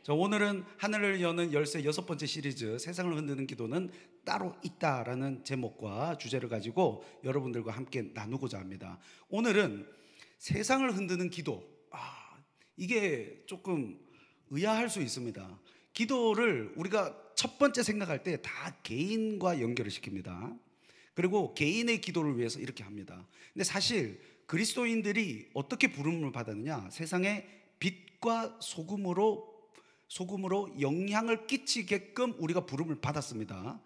자, 오늘은 하늘을 여는 열쇠 6번째 시리즈 세상을 흔드는 기도는 따로 있다라는 제목과 주제를 가지고 여러분들과 함께 나누고자 합니다. 오늘은 세상을 흔드는 기도, 이게 조금 의아할 수 있습니다. 기도를 우리가 첫 번째 생각할 때 다 개인과 연결을 시킵니다. 그리고 개인의 기도를 위해서 이렇게 합니다. 근데 사실 그리스도인들이 어떻게 부름을 받았느냐, 세상의 빛과 소금으로 영향을 끼치게끔 우리가 부름을 받았습니다.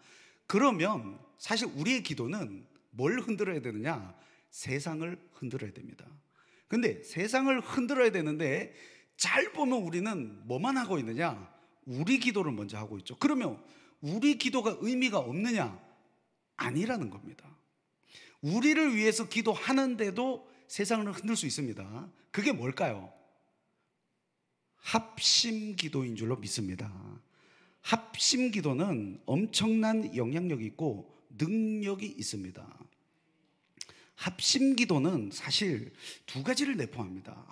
그러면 사실 우리의 기도는 뭘 흔들어야 되느냐? 세상을 흔들어야 됩니다. 근데 세상을 흔들어야 되는데 잘 보면 우리는 뭐만 하고 있느냐? 우리 기도를 먼저 하고 있죠. 그러면 우리 기도가 의미가 없느냐? 아니라는 겁니다. 우리를 위해서 기도하는데도 세상을 흔들 수 있습니다. 그게 뭘까요? 합심 기도인 줄로 믿습니다. 합심 기도는 엄청난 영향력이 있고 능력이 있습니다. 합심 기도는 사실 두 가지를 내포합니다.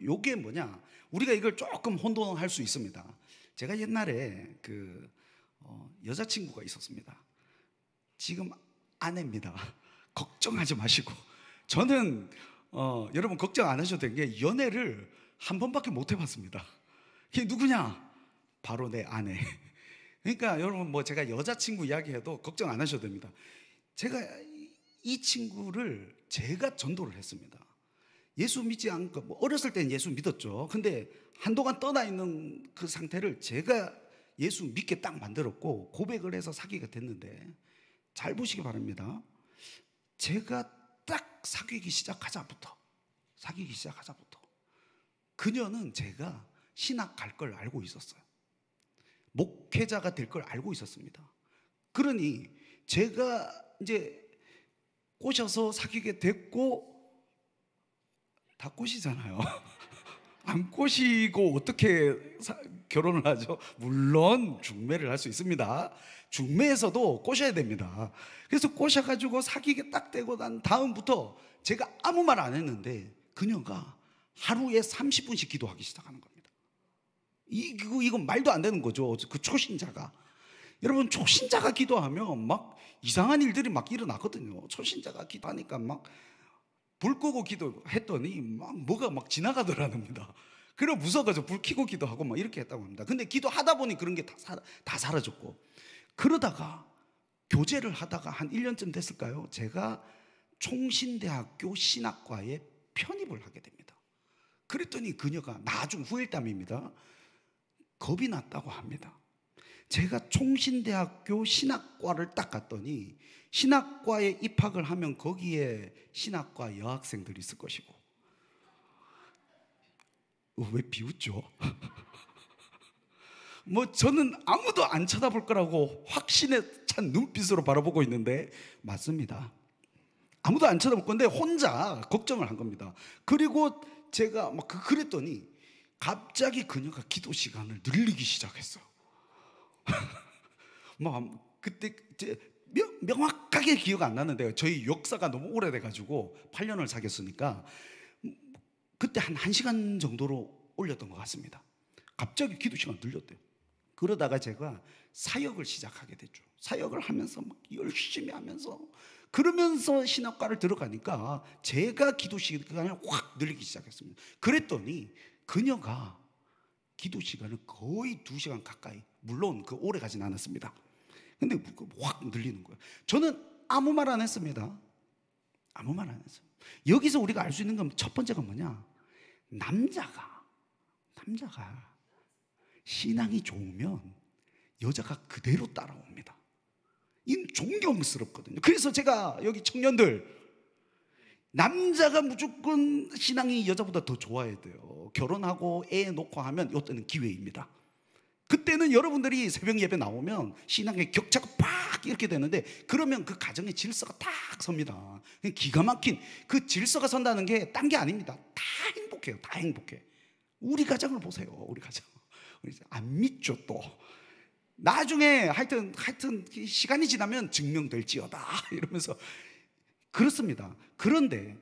요게 뭐냐? 우리가 이걸 조금 혼돈할 수 있습니다. 제가 옛날에 여자친구가 있었습니다. 지금 아내입니다. 걱정하지 마시고. 저는 여러분 걱정 안 하셔도 되는 게 연애를 한 번밖에 못 해봤습니다. 그게 누구냐? 바로 내 아내. 그러니까 여러분 제가 여자친구 이야기해도 걱정 안 하셔도 됩니다. 제가 이 친구를 제가 전도를 했습니다. 예수 믿지 않고 어렸을 때는 예수 믿었죠. 근데 한동안 떠나 있는 그 상태를 제가 예수 믿게 딱 만들었고 고백을 해서 사귀게 됐는데, 잘 보시기 바랍니다. 제가 딱 사귀기 시작하자부터 그녀는 제가 신학 갈 걸 알고 있었어요. 목회자가 될 걸 알고 있었습니다. 그러니 제가 이제 꼬셔서 사귀게 됐고, 다 꼬시잖아요. 안 꼬시고 어떻게 결혼을 하죠? 물론 중매를 할 수 있습니다. 중매에서도 꼬셔야 됩니다. 그래서 꼬셔가지고 사귀게 딱 되고 난 다음부터 제가 아무 말 안 했는데 그녀가 하루에 30분씩 기도하기 시작하는 겁니다. 이건 말도 안 되는 거죠. 그 초신자가. 여러분, 초신자가 기도하면 막 이상한 일들이 막 일어나거든요. 초신자가 기도하니까 막 불 끄고 기도했더니 뭐가 막 지나가더랍니다. 그래 무서워가지고 불 켜고 기도하고 막 이렇게 했다고 합니다. 근데 기도하다 보니 그런 게 다 사라졌고, 그러다가 교제를 하다가 한 1년쯤 됐을까요? 제가 총신대학교 신학과에 편입을 하게 됩니다. 그랬더니 그녀가 나중 후일담입니다. 겁이 났다고 합니다. 제가 총신대학교 신학과를 딱 갔더니 신학과에 입학을 하면 거기에 신학과 여학생들이 있을 것이고. 왜 비웃죠? 저는 아무도 안 쳐다볼 거라고 확신에 찬 눈빛으로 바라보고 있는데 맞습니다. 아무도 안 쳐다볼 건데 혼자 걱정을 한 겁니다. 그리고 제가 그랬더니 갑자기 그녀가 기도 시간을 늘리기 시작했어요. 그때 명확하게 기억 안 나는데요. 저희 역사가 너무 오래돼가지고 8년을 사귀었으니까 그때 한 1시간 정도로 올렸던 것 같습니다. 갑자기 기도 시간 늘렸대요. 그러다가 제가 사역을 시작하게 됐죠. 사역을 하면서 막 열심히 하면서, 그러면서 신학과를 들어가니까 제가 기도 시간을 확 늘리기 시작했습니다. 그랬더니 그녀가 기도 시간을 거의 2시간 가까이, 물론 오래 가진 않았습니다. 근데 확 늘리는 거예요. 저는 아무 말 안 했습니다. 아무 말 안 했어요. 여기서 우리가 알 수 있는 건 첫 번째가 뭐냐? 남자가 신앙이 좋으면 여자가 그대로 따라옵니다. 이건 존경스럽거든요. 그래서 제가 여기 청년들, 남자가 무조건 신앙이 여자보다 더 좋아야 돼요. 결혼하고 애 놓고 하면 이때는 기회입니다. 그때는 여러분들이 새벽 예배 나오면 신앙의 격차가 팍 이렇게 되는데, 그러면 그 가정의 질서가 딱 섭니다. 기가 막힌 그 질서가 선다는 게 딴 게 아닙니다. 다 행복해요. 다 행복해. 우리 가정을 보세요. 우리 가정. 안 믿죠 또. 나중에 하여튼 시간이 지나면 증명될지어다 이러면서 그렇습니다. 그런데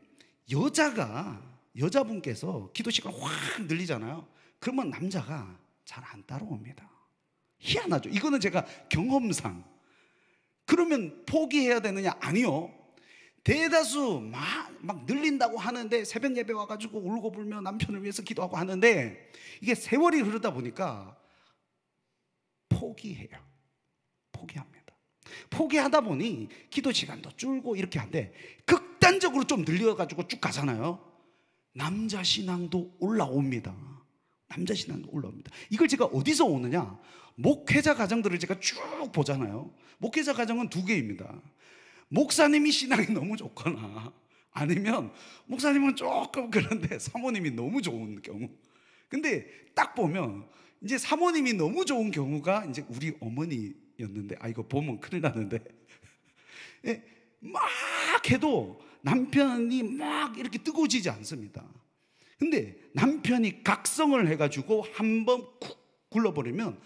여자분께서 기도 시간을 확 늘리잖아요. 그러면 남자가 잘 안 따라옵니다. 희한하죠. 이거는 제가 경험상. 그러면 포기해야 되느냐? 아니요. 대다수 막 늘린다고 하는데, 새벽 예배 와가지고 울고불며 남편을 위해서 기도하고 하는데, 이게 세월이 흐르다 보니까 포기해요. 포기합니다. 포기하다 보니 기도 시간도 줄고 이렇게 한데, 극단적으로 좀 늘려가지고 쭉 가잖아요. 남자 신앙도 올라옵니다. 남자 신앙도 올라옵니다. 이걸 제가 어디서 오느냐? 목회자 가정들을 제가 쭉 보잖아요. 목회자 가정은 두 개입니다. 목사님이 신앙이 너무 좋거나, 아니면 목사님은 조금 그런데 사모님이 너무 좋은 경우. 근데 딱 보면 이제 사모님이 너무 좋은 경우가 이제 우리 어머니였는데, 아, 이거 보면 큰일 나는데, 막 해도 남편이 막 이렇게 뜨거워지지 않습니다. 근데 남편이 각성을 해가지고 한번 쿡 굴러버리면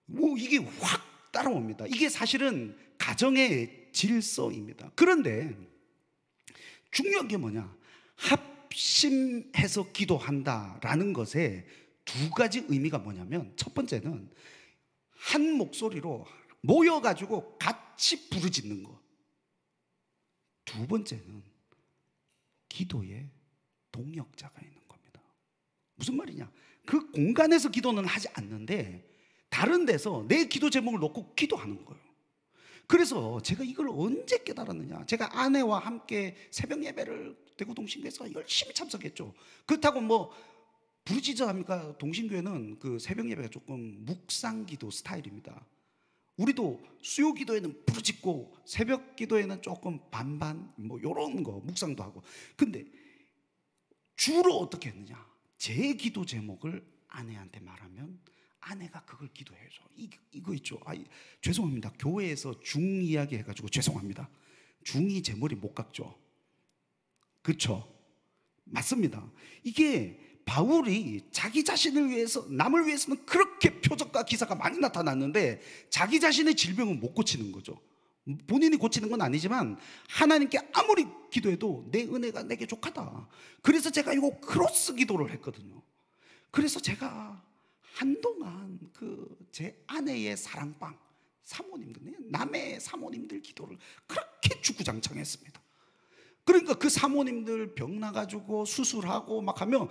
뭐 이게 확 따라옵니다. 이게 사실은 가정의 질서입니다. 그런데 중요한 게 뭐냐? 합심해서 기도한다라는 것에 두 가지 의미가 뭐냐면, 첫 번째는 한 목소리로 모여가지고 같이 부르짖는 것. 두 번째는 기도에 동역자가 있는 겁니다. 무슨 말이냐? 그 공간에서 기도는 하지 않는데 다른 데서 내 기도 제목을 놓고 기도하는 거예요. 그래서 제가 이걸 언제 깨달았느냐? 제가 아내와 함께 새벽 예배를 대구 동신교에서 열심히 참석했죠. 그렇다고 뭐 부르짖어 합니까? 동신교회는 그 새벽 예배가 조금 묵상기도 스타일입니다. 우리도 수요 기도에는 부르짖고 새벽 기도에는 조금 반반 뭐 이런 거 묵상도 하고. 근데 주로 어떻게 했느냐? 제 기도 제목을 아내한테 말하면 아내가 그걸 기도해줘. 이거 있죠. 죄송합니다. 교회에서 중 이야기 해가지고 죄송합니다. 중이 제 머리 못 깎죠. 그렇죠? 맞습니다. 이게 바울이 자기 자신을 위해서, 남을 위해서는 그렇게 표적과 기사가 많이 나타났는데 자기 자신의 질병은 못 고치는 거죠. 본인이 고치는 건 아니지만 하나님께 아무리 기도해도 내 은혜가 내게 족하다. 그래서 제가 이거 크로스 기도를 했거든요. 그래서 제가 한동안 제 아내의 사랑방 사모님들, 남의 사모님들 기도를 그렇게 주구장창했습니다. 그러니까 그 사모님들 병 나가지고 수술하고 막 하면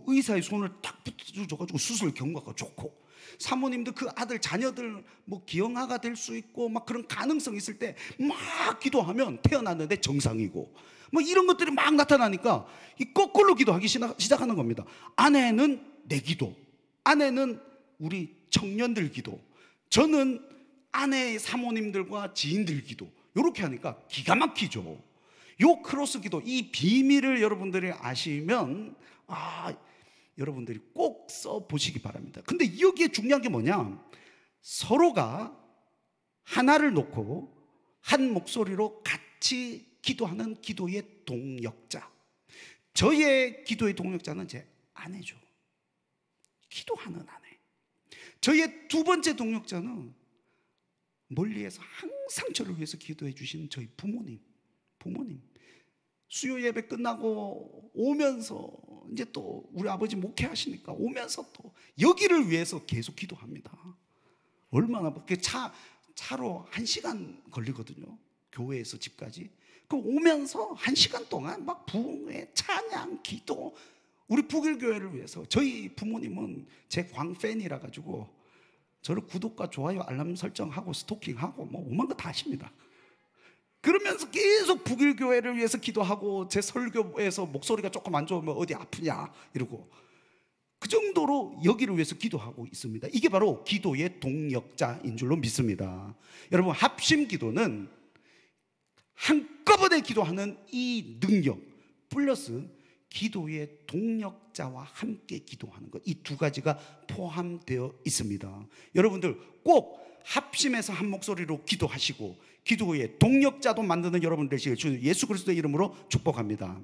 의사의 손을 딱 붙여줘가지고 수술 경과가 좋고, 사모님들 그 아들 자녀들 뭐 기형아가 될 수 있고 막 그런 가능성 있을 때 막 기도하면 태어났는데 정상이고, 뭐 이런 것들이 막 나타나니까 이 거꾸로 기도하기 시작하는 겁니다. 아내는 내 기도, 아내는 우리 청년들 기도, 저는 아내의 사모님들과 지인들 기도, 이렇게 하니까 기가 막히죠. 요 크로스 기도, 이 비밀을 여러분들이 아시면 여러분들이 꼭 써보시기 바랍니다. 근데 여기에 중요한 게 뭐냐? 서로가 하나를 놓고 한 목소리로 같이 기도하는 기도의 동역자. 저의 기도의 동역자는 제 아내죠. 기도하는 아내. 저의 두 번째 동역자는 멀리에서 항상 저를 위해서 기도해 주시는 저희 부모님. 수요 예배 끝나고 오면서 이제 또 우리 아버지 목회하시니까 오면서 또 여기를 위해서 계속 기도합니다. 얼마나 그렇게 차로 1시간 걸리거든요. 교회에서 집까지. 그 오면서 1시간 동안 막 부흥회, 찬양, 기도, 우리 북일교회를 위해서. 저희 부모님은 제 광팬이라 가지고 저를 구독과 좋아요, 알람 설정하고 스토킹하고 뭐 오만 거 다 하십니다. 그러면서 계속 북일교회를 위해서 기도하고, 제 설교에서 목소리가 조금 안 좋으면 어디 아프냐 이러고, 그 정도로 여기를 위해서 기도하고 있습니다. 이게 바로 기도의 동역자인 줄로 믿습니다. 여러분, 합심 기도는 한꺼번에 기도하는 이 능력 플러스 기도의 동역자와 함께 기도하는 것, 이 두 가지가 포함되어 있습니다. 여러분들 꼭 합심해서 한 목소리로 기도하시고 기도의 동역자도 만드는 여러분 되시길 주 예수 그리스도의 이름으로 축복합니다.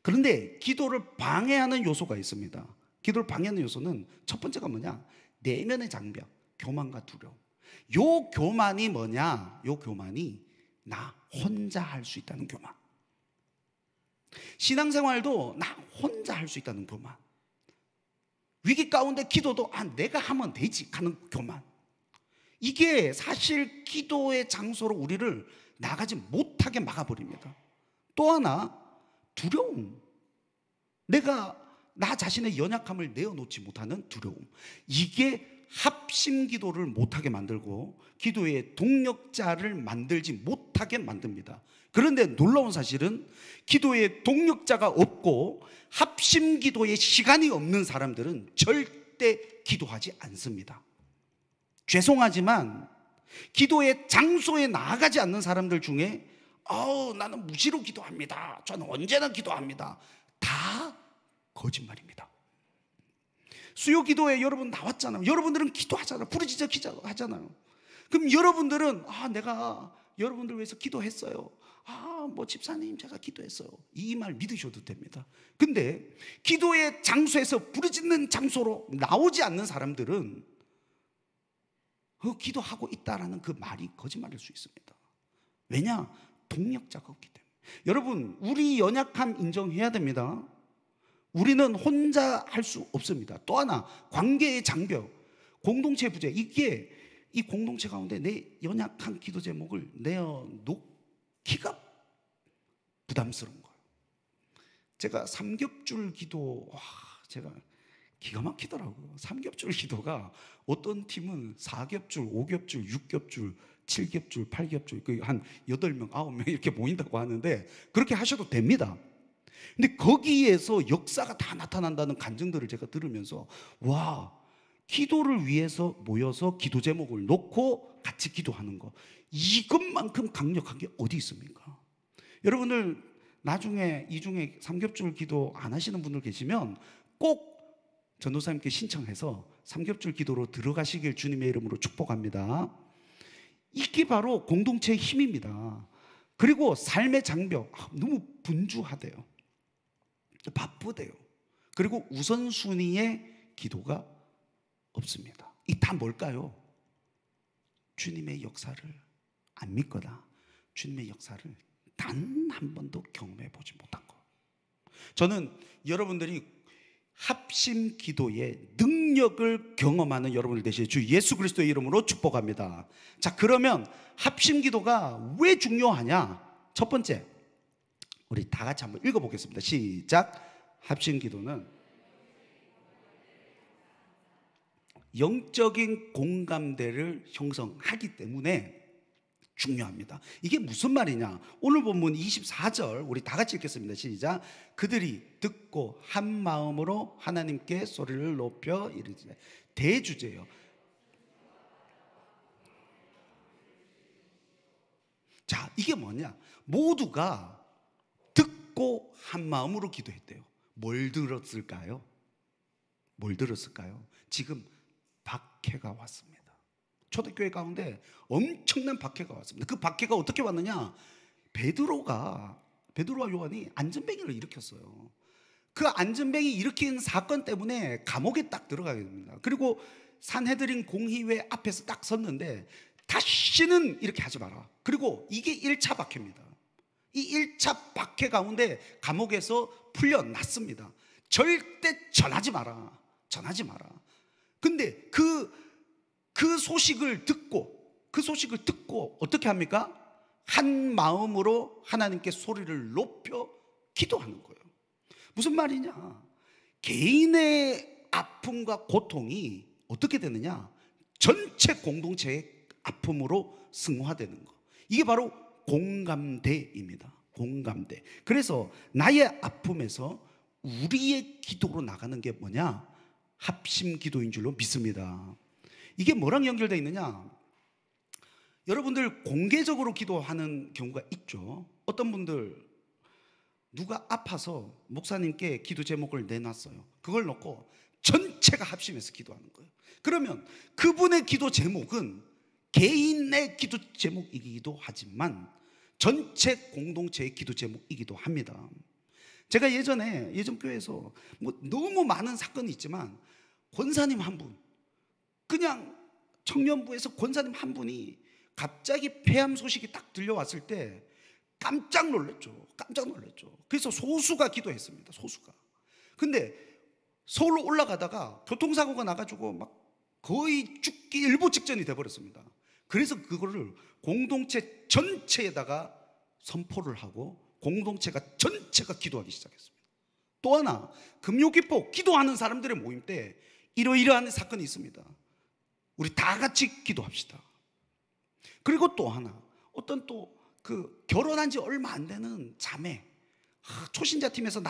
그런데 기도를 방해하는 요소가 있습니다. 기도를 방해하는 요소는 첫 번째가 뭐냐? 내면의 장벽, 교만과 두려움. 요 교만이 뭐냐? 요 교만이 나 혼자 할 수 있다는 교만. 신앙생활도 나 혼자 할 수 있다는 교만. 위기 가운데 기도도 내가 하면 되지 하는 교만. 이게 사실 기도의 장소로 우리를 나가지 못하게 막아버립니다. 또 하나, 두려움. 내가 나 자신의 연약함을 내어놓지 못하는 두려움. 이게 합심 기도를 못하게 만들고 기도의 동력자를 만들지 못하게 만듭니다. 그런데 놀라운 사실은 기도의 동력자가 없고 합심 기도에 시간이 없는 사람들은 절대 기도하지 않습니다. 죄송하지만 기도의 장소에 나아가지 않는 사람들 중에 나는 무시로 기도합니다, 저는 언제나 기도합니다, 다 거짓말입니다. 수요 기도에 여러분 나왔잖아요. 여러분들은 기도하잖아요. 부르짖어 기도하잖아요. 그럼 여러분들은 내가 여러분들 위해서 기도했어요. 뭐 집사님 제가 기도했어요. 이 말 믿으셔도 됩니다. 근데 기도의 장소에서 부르짖는 장소로 나오지 않는 사람들은 기도하고 있다라는 그 말이 거짓말일 수 있습니다. 왜냐? 동력자가 없기 때문에. 여러분, 우리 연약함 인정해야 됩니다. 우리는 혼자 할 수 없습니다. 또 하나, 관계의 장벽, 공동체 부재. 이게 이 공동체 가운데 내 연약한 기도 제목을 내어놓기가 부담스러운 거예요. 제가 삼겹줄 기도, 제가 기가 막히더라고요. 삼겹줄 기도가 어떤 팀은 4겹줄, 5겹줄, 6겹줄, 7겹줄, 8겹줄, 한 8명, 9명 이렇게 모인다고 하는데 그렇게 하셔도 됩니다. 근데 거기에서 역사가 다 나타난다는 간증들을 제가 들으면서 기도를 위해서 모여서 기도 제목을 놓고 같이 기도하는 거, 이것만큼 강력한 게 어디 있습니까? 여러분들 나중에 이 중에 삼겹줄 기도 안 하시는 분들 계시면 꼭 전도사님께 신청해서 삼겹줄 기도로 들어가시길 주님의 이름으로 축복합니다. 이게 바로 공동체의 힘입니다. 그리고 삶의 장벽, 너무 분주하대요, 바쁘대요. 그리고 우선순위의 기도가 없습니다. 이 다 뭘까요? 주님의 역사를 안 믿거나 주님의 역사를 단 한 번도 경험해 보지 못한 거. 저는 여러분들이 합심 기도의 능력을 경험하는 여러분들 되시길 주 예수 그리스도의 이름으로 축복합니다. 자, 그러면 합심 기도가 왜 중요하냐? 첫 번째, 우리 다 같이 한번 읽어보겠습니다. 시작. 합심 기도는 영적인 공감대를 형성하기 때문에 중요합니다. 이게 무슨 말이냐? 오늘 본문 24절 우리 다 같이 읽겠습니다. 시작. 그들이 듣고 한 마음으로 하나님께 소리를 높여 이르되. 대주제요. 자, 이게 뭐냐? 모두가 듣고 한 마음으로 기도했대요. 뭘 들었을까요? 뭘 들었을까요? 지금 박해가 왔습니다. 초대교회 가운데 엄청난 박해가 왔습니다. 그 박해가 어떻게 왔느냐? 베드로와 요한이 안전뱅이를 일으켰어요. 그 안전뱅이 일으킨 사건 때문에 감옥에 딱 들어가게 됩니다. 그리고 산헤드린 공의회 앞에서 딱 섰는데 다시는 이렇게 하지 마라. 그리고 이게 1차 박해입니다. 이 1차 박해 가운데 감옥에서 풀려났습니다. 절대 전하지 마라. 근데 그 소식을 듣고 어떻게 합니까? 한 마음으로 하나님께 소리를 높여 기도하는 거예요. 무슨 말이냐? 개인의 아픔과 고통이 어떻게 되느냐? 전체 공동체의 아픔으로 승화되는 거. 이게 바로 공감대입니다. 공감대. 그래서 나의 아픔에서 우리의 기도로 나가는 게 뭐냐? 합심 기도인 줄로 믿습니다. 이게 뭐랑 연결되어 있느냐? 여러분들 공개적으로 기도하는 경우가 있죠. 어떤 분들 누가 아파서 목사님께 기도 제목을 내놨어요. 그걸 놓고 전체가 합심해서 기도하는 거예요. 그러면 그분의 기도 제목은 개인의 기도 제목이기도 하지만 전체 공동체의 기도 제목이기도 합니다. 제가 예전 교회에서 너무 많은 사건이 있지만 권사님 한 분, 그냥 청년부에서 권사님 한 분이 갑자기 폐암 소식이 딱 들려왔을 때 깜짝 놀랐죠. 그래서 소수가 기도했습니다. 소수가. 근데 서울로 올라가다가 교통사고가 나가지고 막 거의 죽기 일보 직전이 돼버렸습니다. 그래서 그거를 공동체 전체에다가 선포를 하고 공동체가 전체가 기도하기 시작했습니다. 또 하나, 금요기포 기도하는 사람들의 모임 때 이러이러한 사건이 있습니다. 우리 다 같이 기도합시다. 그리고 또 하나, 어떤 또 그 결혼한 지 얼마 안 되는 자매, 초신자 팀에서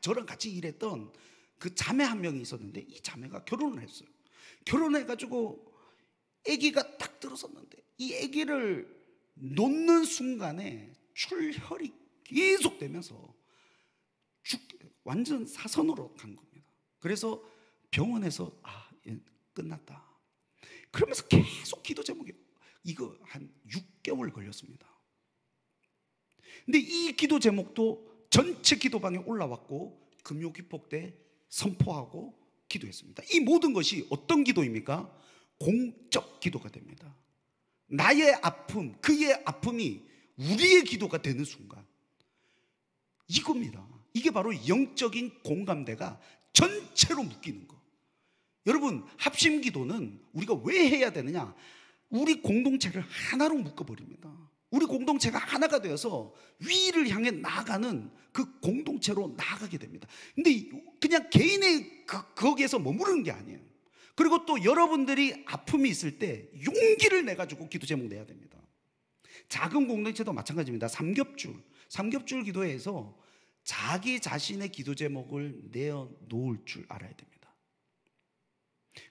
저랑 같이 일했던 그 자매 한 명이 있었는데, 이 자매가 결혼을 했어요. 결혼해가지고 아기가 딱 들어섰는데 이 아기를 놓는 순간에 출혈이 계속되면서 완전 사선으로 간 겁니다. 그래서 병원에서 끝났다. 그러면서 계속 기도 제목이 이거 한 6개월 걸렸습니다. 근데 이 기도 제목도 전체 기도방에 올라왔고 금요기폭 때 선포하고 기도했습니다. 이 모든 것이 어떤 기도입니까? 공적 기도가 됩니다. 나의 아픔, 그의 아픔이 우리의 기도가 되는 순간, 이겁니다. 이게 바로 영적인 공감대가 전체로 묶이는 거. 여러분, 합심 기도는 우리가 왜 해야 되느냐? 우리 공동체를 하나로 묶어버립니다. 우리 공동체가 하나가 되어서 위를 향해 나아가는 그 공동체로 나아가게 됩니다. 근데 그냥 개인의 거기에서 머무르는 게 아니에요. 그리고 또 여러분들이 아픔이 있을 때 용기를 내가지고 기도 제목 내야 됩니다. 작은 공동체도 마찬가지입니다. 삼겹줄 기도회에서 자기 자신의 기도 제목을 내어놓을 줄 알아야 됩니다.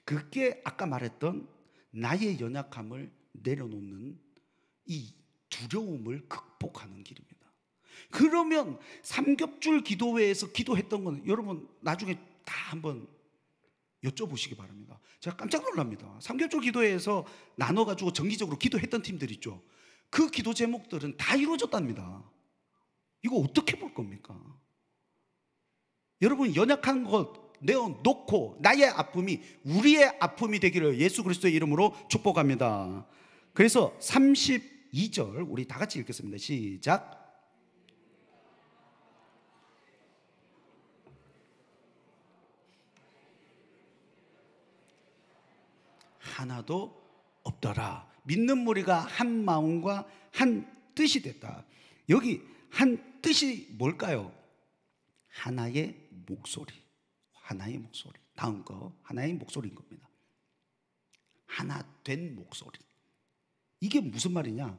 그게 아까 말했던 나의 연약함을 내려놓는 이 두려움을 극복하는 길입니다. 그러면 삼겹줄 기도회에서 기도했던 건 여러분 나중에 다 한번 여쭤보시기 바랍니다. 제가 깜짝 놀랍니다. 삼겹줄 기도회에서 나눠가지고 정기적으로 기도했던 팀들 있죠. 그 기도 제목들은 다 이루어졌답니다. 이거 어떻게 볼 겁니까? 여러분, 연약한 것 내어놓고 나의 아픔이 우리의 아픔이 되기를 예수 그리스도의 이름으로 축복합니다. 그래서 32절 우리 다 같이 읽겠습니다. 시작. 하나도 없더라. 믿는 무리가 한 마음과 한 뜻이 됐다. 여기 한 뜻이 뭘까요? 하나의 목소리. 하나의 목소리. 다음 거 하나의 목소리인 겁니다. 하나 된 목소리. 이게 무슨 말이냐?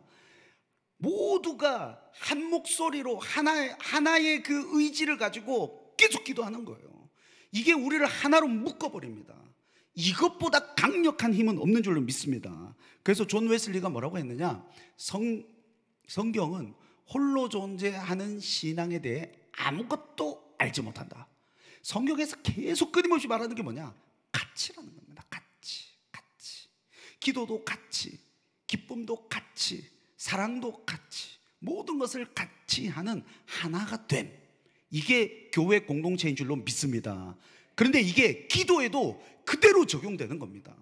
모두가 한 목소리로 하나의 그 의지를 가지고 계속 기도하는 거예요. 이게 우리를 하나로 묶어버립니다. 이것보다 강력한 힘은 없는 줄로 믿습니다. 그래서 존 웨슬리가 뭐라고 했느냐? 성경은 홀로 존재하는 신앙에 대해 아무것도 알지 못한다. 성경에서 계속 끊임없이 말하는 게 뭐냐? 같이라는 겁니다. 같이. 기도도 같이, 기쁨도 같이, 사랑도 같이, 모든 것을 같이 하는 하나가 됨. 이게 교회 공동체인 줄로 믿습니다. 그런데 이게 기도에도 그대로 적용되는 겁니다.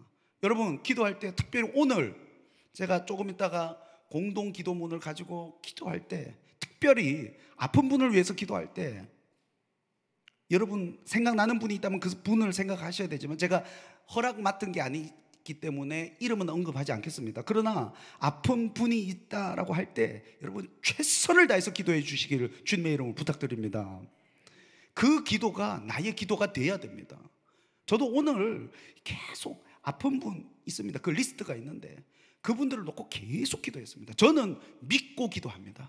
여러분, 기도할 때 특별히 오늘 제가 조금 있다가 공동 기도문을 가지고 기도할 때, 특별히 아픈 분을 위해서 기도할 때 여러분 생각나는 분이 있다면 그 분을 생각하셔야 되지만 제가 허락 맡은 게 아니기 때문에 이름은 언급하지 않겠습니다. 그러나 아픈 분이 있다라고 할 때 여러분 최선을 다해서 기도해 주시기를 주님의 이름으로 부탁드립니다. 그 기도가 나의 기도가 돼야 됩니다. 저도 오늘 계속 아픈 분 있습니다. 그 리스트가 있는데 그분들을 놓고 계속 기도했습니다. 저는 믿고 기도합니다.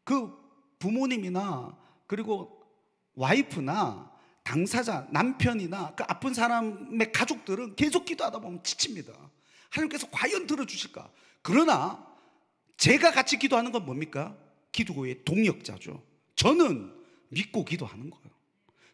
그 부모님이나 그리고 와이프나 당사자, 남편이나 그 아픈 사람의 가족들은 계속 기도하다 보면 지칩니다. 하나님께서 과연 들어주실까? 그러나 제가 같이 기도하는 건 뭡니까? 기도의 동역자죠. 저는 믿고 기도하는 거예요.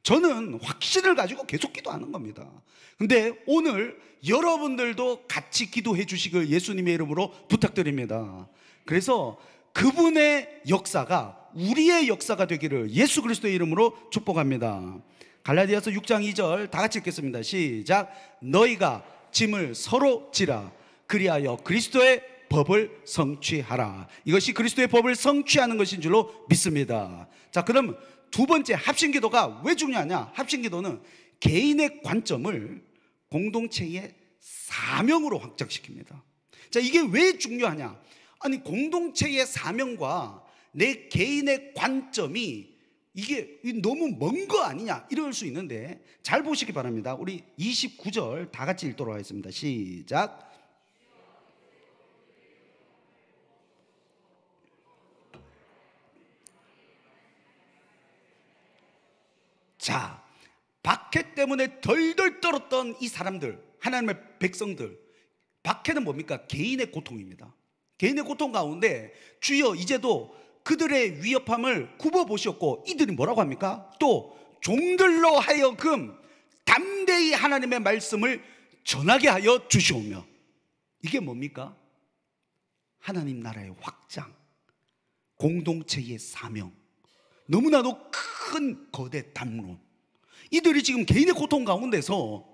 저는 확신을 가지고 계속 기도하는 겁니다. 근데 오늘 여러분들도 같이 기도해 주시길 예수님의 이름으로 부탁드립니다. 그래서 그분의 역사가 우리의 역사가 되기를 예수 그리스도의 이름으로 축복합니다. 갈라디아서 6장 2절 다 같이 읽겠습니다. 시작. 너희가 짐을 서로 지라 그리하여 그리스도의 법을 성취하라. 이것이 그리스도의 법을 성취하는 것인 줄로 믿습니다. 자, 그럼 두 번째, 합심기도가 왜 중요하냐? 합심기도는 개인의 관점을 공동체의 사명으로 확장시킵니다. 자, 이게 왜 중요하냐? 아니, 공동체의 사명과 내 개인의 관점이 이게 너무 먼 거 아니냐 이럴 수 있는데, 잘 보시기 바랍니다. 우리 29절 다 같이 읽도록 하겠습니다. 시작. 자, 박해 때문에 덜덜 떨었던 이 사람들, 하나님의 백성들, 박해는 뭡니까? 개인의 고통입니다. 개인의 고통 가운데 주여 이제도 그들의 위협함을 굽어보셨고, 이들이 뭐라고 합니까? 또 종들로 하여금 담대히 하나님의 말씀을 전하게 하여 주시오며. 이게 뭡니까? 하나님 나라의 확장, 공동체의 사명, 너무나도 큰 거대 담론. 이들이 지금 개인의 고통 가운데서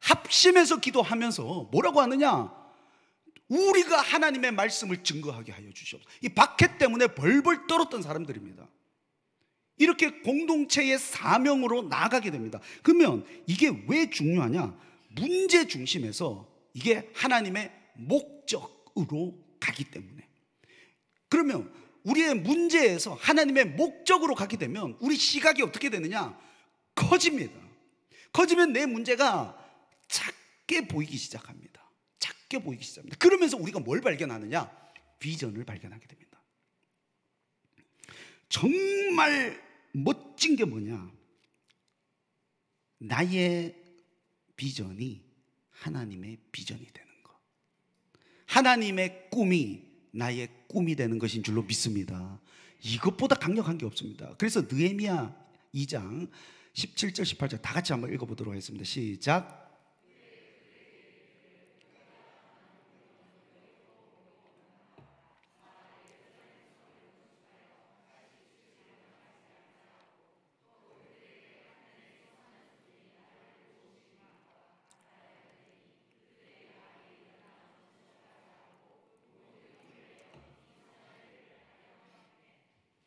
합심해서 기도하면서 뭐라고 하느냐? 우리가 하나님의 말씀을 증거하게 하여 주시옵소서. 이 박해 때문에 벌벌 떨었던 사람들입니다. 이렇게 공동체의 사명으로 나아가게 됩니다. 그러면 이게 왜 중요하냐? 문제 중심에서 이게 하나님의 목적으로 가기 때문에. 그러면 우리의 문제에서 하나님의 목적으로 가게 되면 우리 시각이 어떻게 되느냐? 커집니다. 커지면 내 문제가 작게 보이기 시작합니다. 작게 보이기 시작합니다. 그러면서 우리가 뭘 발견하느냐? 비전을 발견하게 됩니다. 정말 멋진 게 뭐냐? 나의 비전이 하나님의 비전이 되는 것. 하나님의 꿈이 나의 꿈이 되는 것인 줄로 믿습니다. 이것보다 강력한 게 없습니다. 그래서 느헤미야 2장 17절 18절 다 같이 한번 읽어보도록 하겠습니다. 시작.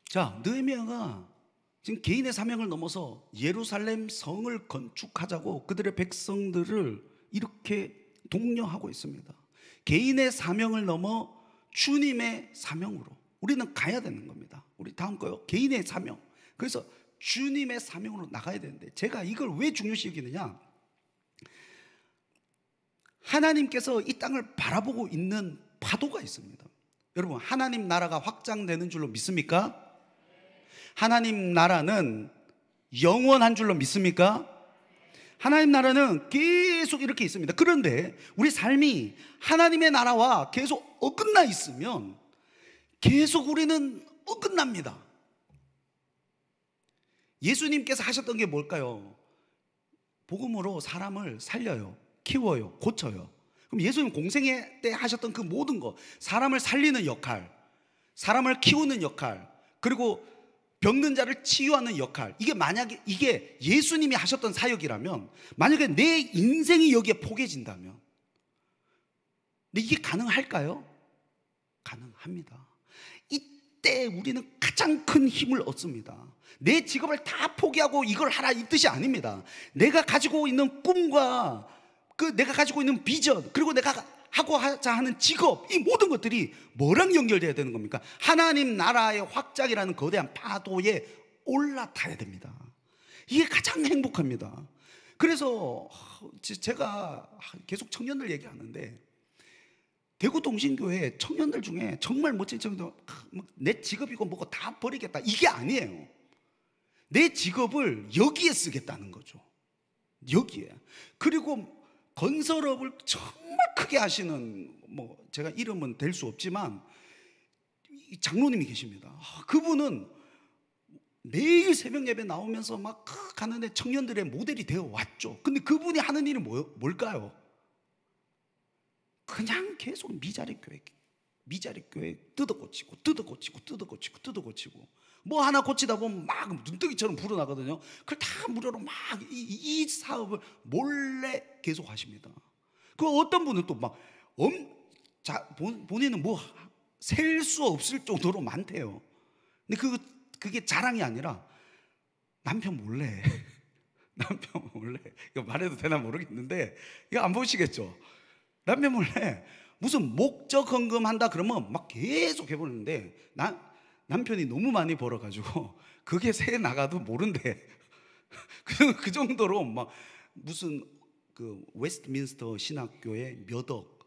자, 느헤미야가 지금 개인의 사명을 넘어서 예루살렘 성을 건축하자고 그들의 백성들을 이렇게 독려하고 있습니다. 개인의 사명을 넘어 주님의 사명으로 우리는 가야 되는 겁니다. 우리 다음 거요. 개인의 사명. 그래서 주님의 사명으로 나가야 되는데, 제가 이걸 왜 중요시 여기느냐? 하나님께서 이 땅을 바라보고 있는 파도가 있습니다. 여러분, 하나님 나라가 확장되는 줄로 믿습니까? 하나님 나라는 영원한 줄로 믿습니까? 하나님 나라는 계속 이렇게 있습니다. 그런데 우리 삶이 하나님의 나라와 계속 어긋나 있으면 계속 우리는 어긋납니다. 예수님께서 하셨던 게 뭘까요? 복음으로 사람을 살려요, 키워요, 고쳐요. 그럼 예수님 공생애 때 하셨던 그 모든 거, 사람을 살리는 역할, 사람을 키우는 역할, 그리고 병든 자를 치유하는 역할, 이게 만약에 이게 예수님이 하셨던 사역이라면, 만약에 내 인생이 여기에 포개진다면, 근데 이게 가능할까요? 가능합니다. 이때 우리는 가장 큰 힘을 얻습니다. 내 직업을 다 포기하고 이걸 하라 이 뜻이 아닙니다. 내가 가지고 있는 꿈과 내가 가지고 있는 비전, 그리고 내가 하고자 하는 직업, 이 모든 것들이 뭐랑 연결되어야 되는 겁니까? 하나님 나라의 확장이라는 거대한 파도에 올라타야 됩니다. 이게 가장 행복합니다. 그래서 제가 계속 청년들 얘기하는데, 대구 동신교회 청년들 중에 정말 멋진 청년들, 내 직업이고 뭐고 다 버리겠다, 이게 아니에요. 내 직업을 여기에 쓰겠다는 거죠. 여기에. 그리고 건설업을 정말 크게 하시는, 제가 이름은 될 수 없지만 장로님이 계십니다. 그분은 매일 새벽 예배 나오면서 막 가는데 청년들의 모델이 되어 왔죠. 근데 그분이 하는 일이 뭘까요? 그냥 계속 미자리 교회 뜯어고치고 뭐 하나 고치다 보면 막 눈뜨기처럼 불어나거든요. 그걸 다 무료로 막 이 사업을 몰래 계속 하십니다. 그 어떤 분은 또 막 본인은 뭐 셀 수 없을 정도로 많대요. 근데 그게 자랑이 아니라 남편 몰래 남편 몰래, 이거 말해도 되나 모르겠는데 이거 안 보시겠죠? 남편 몰래 무슨 목적 헌금한다 그러면 막 계속 해보는데 남편이 너무 많이 벌어가지고 그게 새 나가도 모른대. 그 정도로 막 무슨 그 웨스트민스터 신학교에 몇 억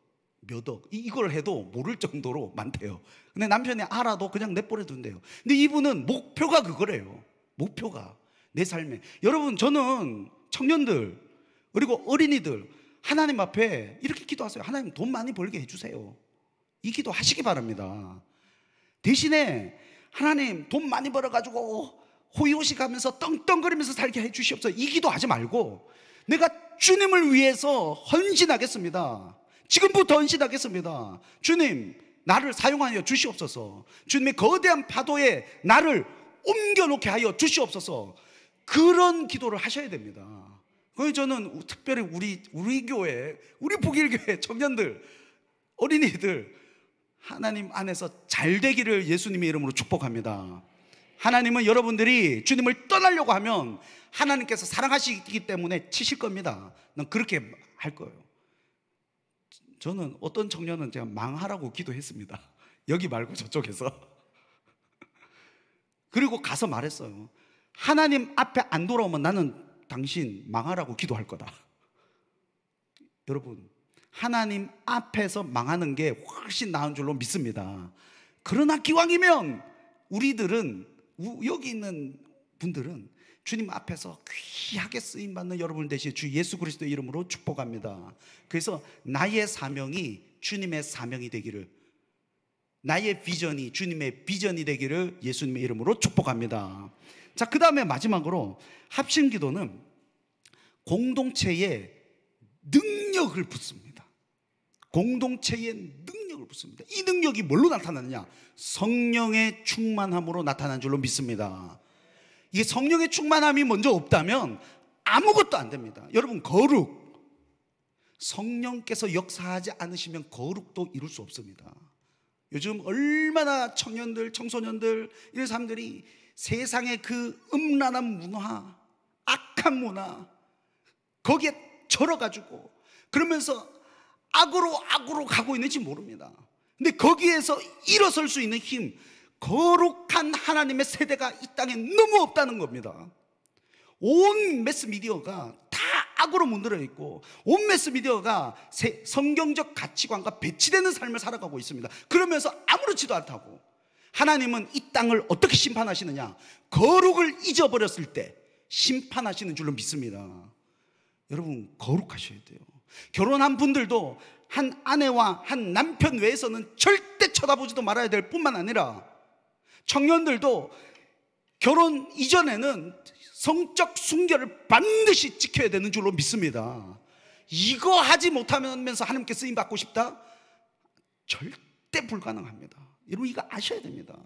이걸 해도 모를 정도로 많대요. 근데 남편이 알아도 그냥 내버려 둔대요. 근데 이분은 목표가 그거래요. 목표가 내 삶에. 여러분, 저는 청년들 그리고 어린이들 하나님 앞에 이렇게 기도하세요. 하나님 돈 많이 벌게 해주세요. 이 기도 하시기 바랍니다. 대신에 하나님 돈 많이 벌어가지고 호의호식 하면서 떵떵거리면서 살게 해주시옵소서, 이 기도 하지 말고 내가 주님을 위해서 헌신하겠습니다. 지금부터 헌신하겠습니다. 주님 나를 사용하여 주시옵소서. 주님의 거대한 파도에 나를 옮겨놓게 하여 주시옵소서. 그런 기도를 하셔야 됩니다. 그래서 저는 특별히 우리 교회, 우리 북일교회 청년들, 어린이들 하나님 안에서 잘 되기를 예수님의 이름으로 축복합니다. 하나님은 여러분들이 주님을 떠나려고 하면 하나님께서 사랑하시기 때문에 치실 겁니다. 난 그렇게 할 거예요. 저는 어떤 청년은 제가 망하라고 기도했습니다. 여기 말고 저쪽에서. 그리고 가서 말했어요. 하나님 앞에 안 돌아오면 나는 당신 망하라고 기도할 거다. 여러분, 하나님 앞에서 망하는 게 훨씬 나은 줄로 믿습니다. 그러나 기왕이면 우리들은, 여기 있는 분들은 주님 앞에서 귀하게 쓰임받는 여러분 되시 주 예수 그리스도의 이름으로 축복합니다. 그래서 나의 사명이 주님의 사명이 되기를, 나의 비전이 주님의 비전이 되기를 예수님의 이름으로 축복합니다. 자, 그 다음에 마지막으로 합심기도는 공동체에 능력을 붓습니다. 공동체에 능력을 붓습니다. 이 능력이 뭘로 나타나느냐? 성령의 충만함으로 나타난 줄로 믿습니다. 이게 성령의 충만함이 먼저 없다면 아무것도 안 됩니다. 여러분, 거룩, 성령께서 역사하지 않으시면 거룩도 이룰 수 없습니다. 요즘 얼마나 청년들, 청소년들, 이런 사람들이 세상의 그 음란한 문화, 악한 문화, 거기에 절어가지고 그러면서 악으로 가고 있는지 모릅니다. 근데 거기에서 일어설 수 있는 힘, 거룩한 하나님의 세대가 이 땅에 너무 없다는 겁니다. 온 매스미디어가 다 악으로 문들어 있고, 온 매스미디어가 성경적 가치관과 배치되는 삶을 살아가고 있습니다. 그러면서 아무렇지도 않다고. 하나님은 이 땅을 어떻게 심판하시느냐? 거룩을 잊어버렸을 때 심판하시는 줄로 믿습니다. 여러분, 거룩하셔야 돼요. 결혼한 분들도 한 아내와 한 남편 외에서는 절대 쳐다보지도 말아야 될 뿐만 아니라, 청년들도 결혼 이전에는 성적 순결을 반드시 지켜야 되는 줄로 믿습니다. 이거 하지 못하면서 하나님께 쓰임 받고 싶다? 절대 불가능합니다. 여러분, 이거 아셔야 됩니다.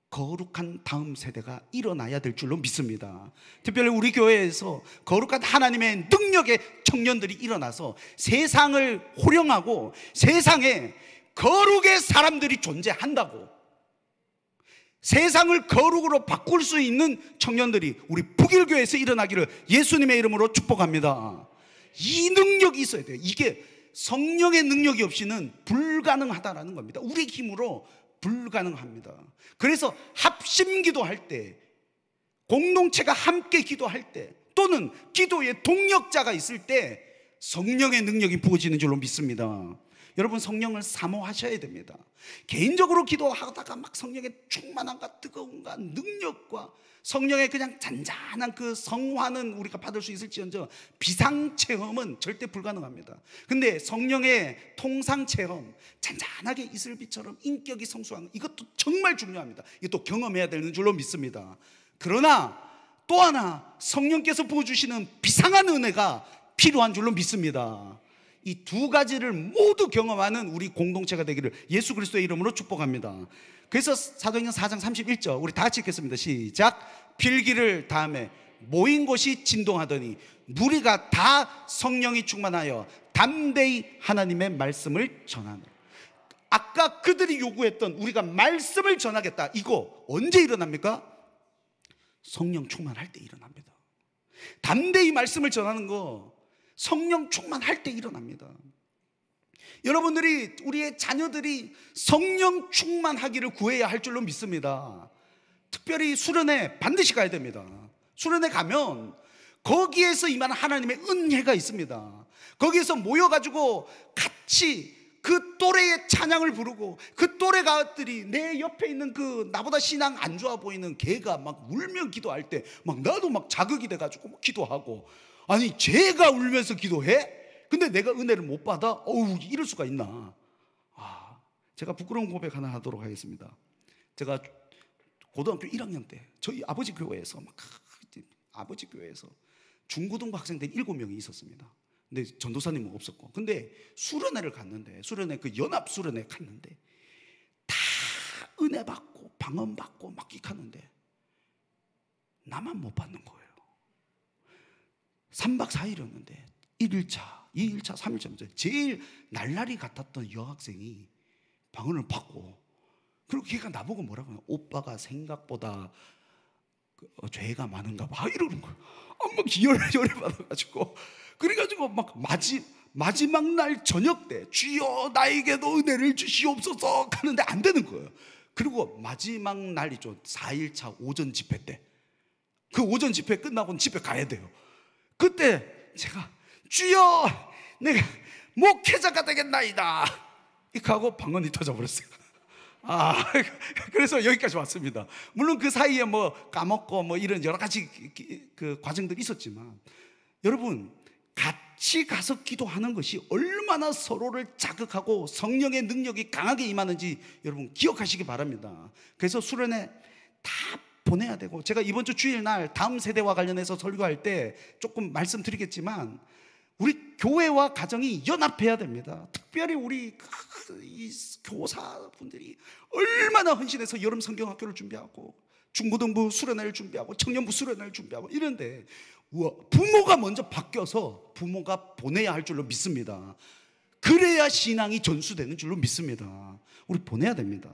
거룩한 다음 세대가 일어나야 될 줄로 믿습니다. 특별히 우리 교회에서 거룩한 하나님의 능력의 청년들이 일어나서 세상을 호령하고 세상에 거룩의 사람들이 존재한다고, 세상을 거룩으로 바꿀 수 있는 청년들이 우리 북일교회에서 일어나기를 예수님의 이름으로 축복합니다. 이 능력이 있어야 돼요. 이게 성령의 능력이 없이는 불가능하다라는 겁니다. 우리 힘으로 불가능합니다. 그래서 합심기도할 때, 공동체가 함께 기도할 때, 또는 기도의 동력자가 있을 때 성령의 능력이 부어지는 줄로 믿습니다. 여러분, 성령을 사모하셔야 됩니다. 개인적으로 기도하다가 막 성령의 충만함과 뜨거움과 능력과 성령의 그냥 잔잔한 그 성화는 우리가 받을 수 있을지언정 비상체험은 절대 불가능합니다. 근데 성령의 통상체험, 잔잔하게 이슬비처럼 인격이 성숙한, 이것도 정말 중요합니다. 이것도 경험해야 되는 줄로 믿습니다. 그러나 또 하나, 성령께서 부어주시는 비상한 은혜가 필요한 줄로 믿습니다. 이 두 가지를 모두 경험하는 우리 공동체가 되기를 예수 그리스도의 이름으로 축복합니다. 그래서 사도행전 4장 31절 우리 다 같이 읽겠습니다. 시작. 필기를 다음에 모인 곳이 진동하더니 무리가 다 성령이 충만하여 담대히 하나님의 말씀을 전하는. 아까 그들이 요구했던 우리가 말씀을 전하겠다, 이거 언제 일어납니까? 성령 충만할 때 일어납니다. 담대히 말씀을 전하는 거 성령 충만할 때 일어납니다. 여러분들이, 우리의 자녀들이 성령 충만하기를 구해야 할 줄로 믿습니다. 특별히 수련회 반드시 가야 됩니다. 수련회 가면 거기에서 임하는 하나님의 은혜가 있습니다. 거기에서 모여가지고 같이 그 또래의 찬양을 부르고, 그 또래가들이 내 옆에 있는 그 나보다 신앙 안 좋아 보이는 걔가 막 울며 기도할 때 막 나도 막 자극이 돼가지고 막 기도하고, 아니 쟤가 울면서 기도해? 근데 내가 은혜를 못 받아? 어우, 이럴 수가 있나. 제가 부끄러운 고백 하나 하도록 하겠습니다. 제가 고등학교 1학년 때 저희 아버지 교회에서 아버지 교회에서 중고등부 학생들 7명이 있었습니다. 근데 전도사님은 없었고, 근데 수련회를 갔는데, 수련회 그 연합 수련회 갔는데 다 은혜 받고 방언 받고 막 기하는데 나만 못 받는 거예요. 3박 4일이었는데 1일차, 2일차, 3일차 제일 날라리 같았던 여학생이 방언을 받고, 그리고 걔가 나보고 뭐라고 해요? 오빠가 생각보다 죄가 많은가 봐, 이러는 거예요. 막 열을 받아가지고, 그래가지고 막 마지막 날 저녁 때 주여 나에게도 은혜를 주시옵소서 하는데 안 되는 거예요. 그리고 마지막 날이죠, 4일차 오전 집회 때, 그 오전 집회 끝나고는 집에 가야 돼요. 그때 제가 주여 내가 목회자가 되겠나이다 이렇게 하고 방언이 터져버렸어요. 그래서 여기까지 왔습니다. 물론 그 사이에 뭐 까먹고 뭐 이런 여러 가지 그 과정들이 있었지만, 여러분 같이 가서 기도하는 것이 얼마나 서로를 자극하고 성령의 능력이 강하게 임하는지 여러분 기억하시기 바랍니다. 그래서 수련회 다 보내야 되고, 제가 이번 주 주일날 다음 세대와 관련해서 설교할 때 조금 말씀드리겠지만, 우리 교회와 가정이 연합해야 됩니다. 특별히 우리 이 교사분들이 얼마나 헌신해서 여름 성경학교를 준비하고 중고등부 수련회를 준비하고 청년부 수련회를 준비하고 이런데, 부모가 먼저 바뀌어서 부모가 보내야 할 줄로 믿습니다. 그래야 신앙이 전수되는 줄로 믿습니다. 우리 보내야 됩니다.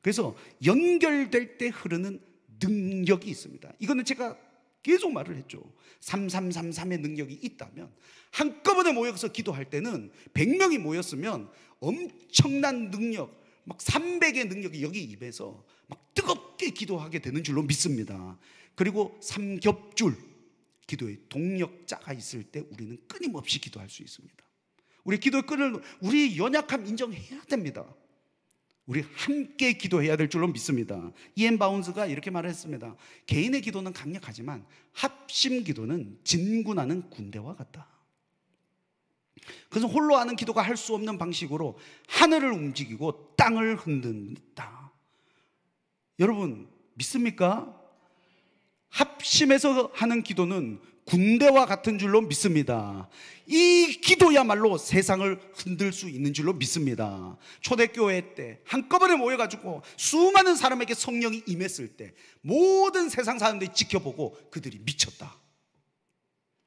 그래서 연결될 때 흐르는 능력이 있습니다. 이거는 제가 계속 말을 했죠. 3333의 능력이 있다면, 한꺼번에 모여서 기도할 때는 100명이 모였으면 엄청난 능력, 막 300의 능력이 여기 입에서 막 뜨겁게 기도하게 되는 줄로 믿습니다. 그리고 삼겹줄 기도의 동력자가 있을 때 우리는 끊임없이 기도할 수 있습니다. 우리 기도의 끈을, 우리 연약함 인정해야 됩니다. 우리 함께 기도해야 될 줄로 믿습니다. 이엔 바운스가 이렇게 말했습니다. 개인의 기도는 강력하지만 합심 기도는 진군하는 군대와 같다. 그래서 홀로 하는 기도가 할 수 없는 방식으로 하늘을 움직이고 땅을 흔든다. 여러분 믿습니까? 합심해서 하는 기도는 군대와 같은 줄로 믿습니다. 이 기도야말로 세상을 흔들 수 있는 줄로 믿습니다. 초대교회 때 한꺼번에 모여가지고 수많은 사람에게 성령이 임했을 때 모든 세상 사람들이 지켜보고 그들이 미쳤다.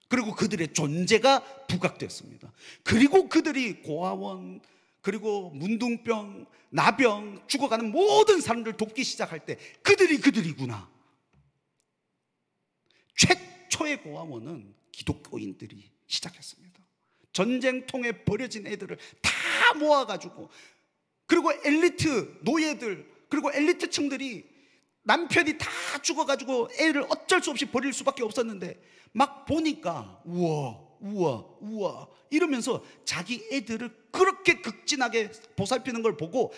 그리고 그들의 존재가 부각되었습니다. 그리고 그들이 고아원, 그리고 문둥병, 나병, 죽어가는 모든 사람들을 돕기 시작할 때 그들이구나. 최초의 고아원은 기독교인들이 시작했습니다. 전쟁통에 버려진 애들을 다 모아가지고, 그리고 엘리트 노예들, 그리고 엘리트층들이 남편이 다 죽어가지고 애를 어쩔 수 없이 버릴 수밖에 없었는데 막 보니까 우와 이러면서 자기 애들을 그렇게 극진하게 보살피는 걸 보고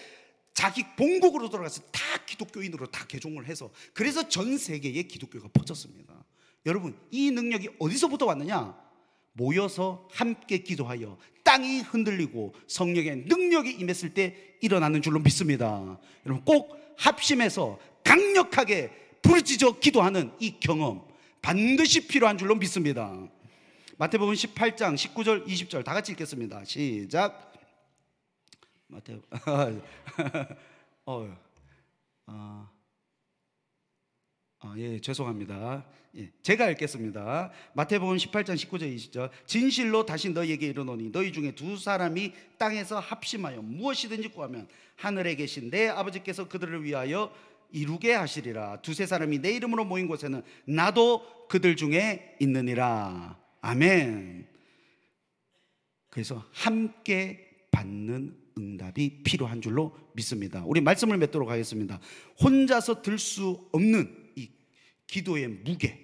자기 본국으로 돌아가서 다 기독교인으로 다 개종을 해서, 그래서 전 세계에 기독교가 퍼졌습니다. 여러분 이 능력이 어디서부터 왔느냐? 모여서 함께 기도하여 땅이 흔들리고 성령의 능력이 임했을 때 일어나는 줄로 믿습니다. 여러분 꼭 합심해서 강력하게 부르짖어 기도하는 이 경험 반드시 필요한 줄로 믿습니다. 마태복음 18장 19절 20절 다 같이 읽겠습니다. 시작. 죄송합니다. 제가 읽겠습니다. 마태복음 18장 19절 20절. 진실로 다시 너희에게 이르노니 너희 중에 두 사람이 땅에서 합심하여 무엇이든지 구하면 하늘에 계신 내 아버지께서 그들을 위하여 이루게 하시리라. 두세 사람이 내 이름으로 모인 곳에는 나도 그들 중에 있느니라. 아멘. 그래서 함께 받는 응답이 필요한 줄로 믿습니다. 우리 말씀을 맺도록 하겠습니다. 혼자서 들 수 없는 이 기도의 무게,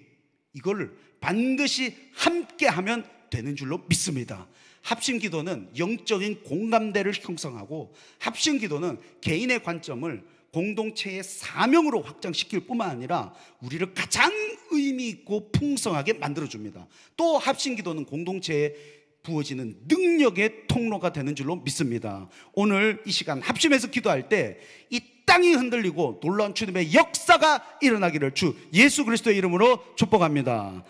이거를 반드시 함께 하면 되는 줄로 믿습니다. 합심기도는 영적인 공감대를 형성하고, 합심기도는 개인의 관점을 공동체의 사명으로 확장시킬 뿐만 아니라 우리를 가장 의미 있고 풍성하게 만들어줍니다. 또 합심기도는 공동체에 부어지는 능력의 통로가 되는 줄로 믿습니다. 오늘 이 시간 합심해서 기도할 때 이 땅이 흔들리고 놀라운 주님의 역사가 일어나기를 주 예수 그리스도의 이름으로 축복합니다.